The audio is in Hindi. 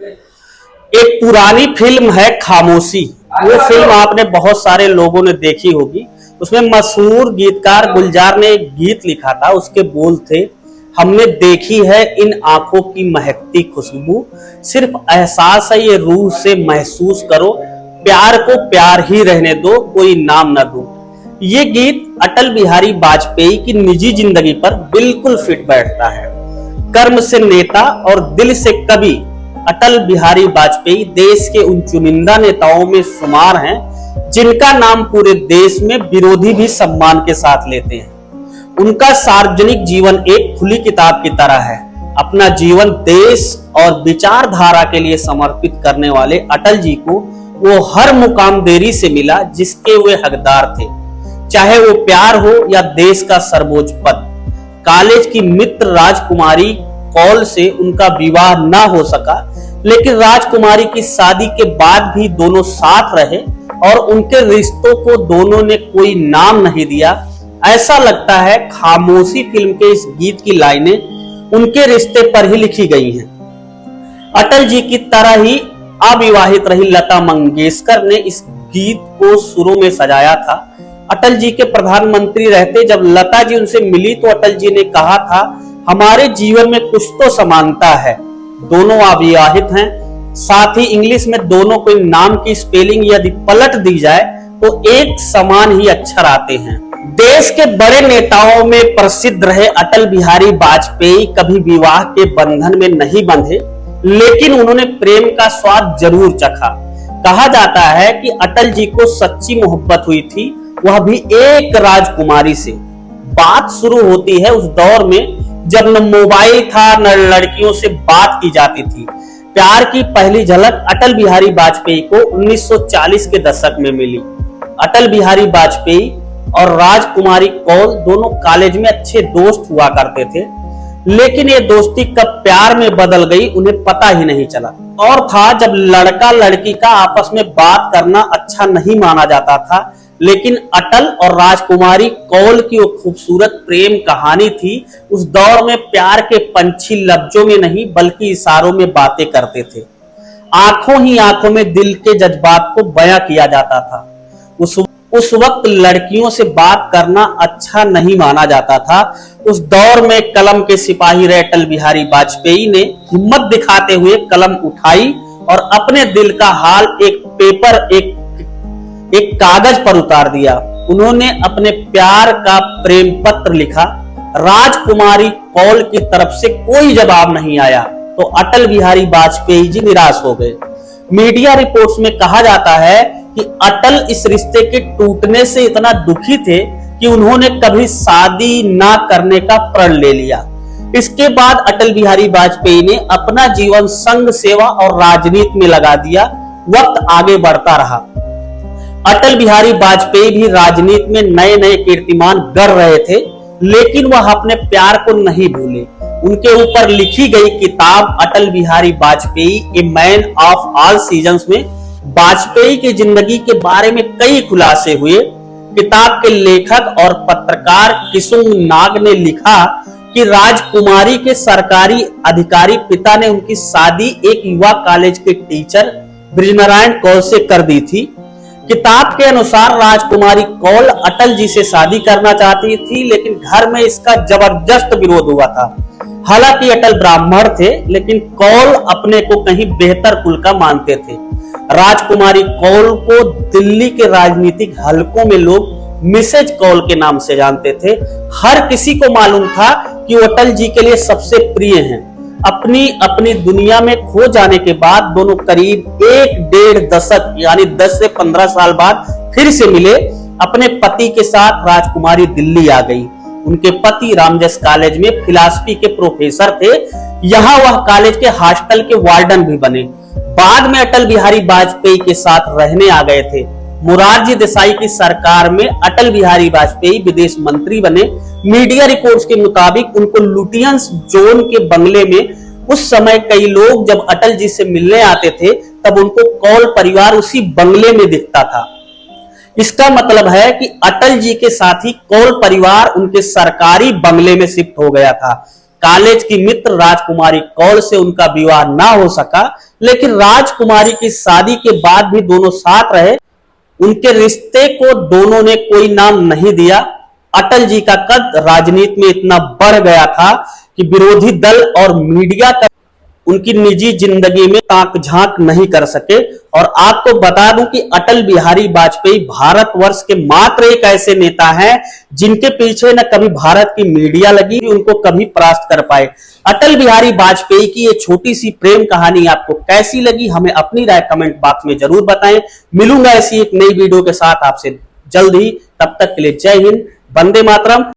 एक पुरानी फिल्म है खामोशी। वो फिल्म आपने बहुत सारे लोगों ने देखी होगी। उसमें मशहूर गीतकार गुलजार ने एक गीत लिखा था, उसके बोल थे, हमने देखी है इन आंखों की महकती खुशबू, सिर्फ एहसास है ये रूह से महसूस करो, प्यार को प्यार ही रहने दो, कोई नाम न दो। ये गीत अटल बिहारी वाजपेयी की निजी जिंदगी पर बिल्कुल फिट बैठता है। कर्म से नेता और दिल से कवि अटल बिहारी वाजपेयी देश के उन चुनिंदा नेताओं में शुमार हैं जिनका नाम पूरे देश में विरोधी भी सम्मान के साथ लेते हैं। उनका सार्वजनिक जीवन एक खुली किताब की तरह है। अपना जीवन देश और विचारधारा के लिए समर्पित करने वाले अटल जी को वो हर मुकाम देरी से मिला जिसके वे हकदार थे, चाहे वो प्यार हो या देश का सर्वोच्च पद। कॉलेज की मित्र राजकुमारी कौल से उनका विवाह ना हो सका, लेकिन राजकुमारी की शादी के बाद भी दोनों साथ रहे और उनके रिश्तों को दोनों ने कोई नाम नहीं दिया। ऐसा लगता है खामोशी फिल्म के इस गीत की लाइनें उनके रिश्ते पर ही लिखी गई हैं। अटल जी की तरह ही अविवाहित रही लता मंगेशकर ने इस गीत को सुरों में सजाया था। अटल जी के प्रधानमंत्री रहते जब लता जी उनसे मिली तो अटल जी ने कहा था, हमारे जीवन में कुछ तो समानता है, दोनों अविवाहित हैं, साथ ही इंग्लिश में दोनों कोई नाम की स्पेलिंग यदि पलट दी जाए तो एक समान ही अक्षर आते हैं। देश के बड़े नेताओं में प्रसिद्ध रहे अटल बिहारी वाजपेयी कभी विवाह के बंधन में नहीं बंधे, लेकिन उन्होंने प्रेम का स्वाद जरूर चखा। कहा जाता है कि अटल जी को सच्ची मोहब्बत हुई थी, वह भी एक राजकुमारी से। बात शुरू होती है उस दौर में जब न मोबाइल था न लड़कियों से बात की जाती थी। प्यार की पहली झलक अटल बिहारी वाजपेयी को 1940 के दशक में मिली। अटल बिहारी वाजपेयी और राजकुमारी कौल दोनों कॉलेज में अच्छे दोस्त हुआ करते थे, लेकिन ये दोस्ती कब प्यार में बदल गई उन्हें पता ही नहीं चला। और था जब लड़का लड़की का आपस में बात करना अच्छा नहीं माना जाता था, लेकिन अटल और राजकुमारी कौल की वो खूबसूरत प्रेम कहानी थी। उस दौर में प्यार के पंछी लफ्जों में नहीं बल्कि इशारों में बातें करते थे। आंखों ही आंखों में दिल के जज्बात को बयां किया जाता था। उस वक्त लड़कियों से बात करना अच्छा नहीं माना जाता था। उस दौर में कलम के सिपाही रहे अटल बिहारी वाजपेयी ने हिम्मत दिखाते हुए कलम उठाई और अपने दिल का हाल एक कागज पर उतार दिया। उन्होंने अपने प्यार का प्रेम पत्र लिखा। राजकुमारी कौल की तरफ से कोई जवाब नहीं आया तो अटल बिहारी वाजपेयी जी निराश हो गए। मीडिया रिपोर्ट्स में कहा जाता है कि अटल इस रिश्ते के टूटने से इतना दुखी थे कि उन्होंने कभी शादी ना करने का प्रण ले लिया। इसके बाद अटल बिहारी वाजपेयी ने अपना जीवन संघ सेवा और राजनीति में लगा दिया। वक्त आगे बढ़ता रहा। अटल बिहारी वाजपेयी भी राजनीति में नए नए कीर्तिमान गढ़ रहे थे, लेकिन वह अपने प्यार को नहीं भूले। उनके ऊपर लिखी गई किताब Atal Bihari Vajpayee a man of all seasons में वाजपेयी की जिंदगी के बारे में कई खुलासे हुए। किताब के लेखक और पत्रकार किशुन नाग ने लिखा कि राजकुमारी के सरकारी अधिकारी पिता ने उनकी शादी एक युवा कॉलेज के टीचर ब्रिजनारायण कौल से कर दी थी। किताब के अनुसार राजकुमारी कौल अटल जी से शादी करना चाहती थी, लेकिन घर में इसका जबरदस्त विरोध हुआ था। हालांकि अटल ब्राह्मण थे, लेकिन कौल अपने को कहीं बेहतर कुल का मानते थे। राजकुमारी कौल को दिल्ली के राजनीतिक हलकों में लोग मिसेज कौल के नाम से जानते थे। हर किसी को मालूम था कि वो अटल जी के लिए सबसे प्रिय हैं। अपनी दुनिया में खो जाने के बाद दोनों करीब 1.5 दशक यानी 10 से 15 साल बाद फिर से मिले। अपने पति के साथ राजकुमारी दिल्ली आ गई। उनके पति रामजस कॉलेज में फिलॉसफी के प्रोफेसर थे। यहाँ वह कॉलेज के हॉस्टल के वार्डन भी बने। बाद में अटल बिहारी वाजपेयी के साथ रहने आ गए थे। मोरारजी देसाई की सरकार में अटल बिहारी वाजपेयी विदेश मंत्री बने। मीडिया रिपोर्ट्स के मुताबिक उनको लुटियंस जोन के बंगले में उस समय कई लोग जब अटल जी से मिलने आते थे तब उनको कौल परिवार उसी बंगले में दिखता था। इसका मतलब है कि अटल जी के साथ ही कौल परिवार उनके सरकारी बंगले में शिफ्ट हो गया था। कॉलेज की मित्र राजकुमारी कौल से उनका विवाह ना हो सका, लेकिन राजकुमारी की शादी के बाद भी दोनों साथ रहे। उनके रिश्ते को दोनों ने कोई नाम नहीं दिया। अटल जी का कद राजनीति में इतना बढ़ गया था कि विरोधी दल और मीडिया का उनकी निजी जिंदगी में ताक झांक नहीं कर सके। और आपको बता दूं कि अटल बिहारी वाजपेयी भारतवर्ष के मात्र एक ऐसे नेता हैं जिनके पीछे न कभी भारत की मीडिया लगी, उनको कभी परास्त कर पाए। अटल बिहारी वाजपेयी की ये छोटी सी प्रेम कहानी आपको कैसी लगी, हमें अपनी राय कमेंट बॉक्स में जरूर बताएं। मिलूंगा ऐसी एक नई वीडियो के साथ आपसे जल्द ही, तब तक के लिए जय हिंद, वंदे मातरम।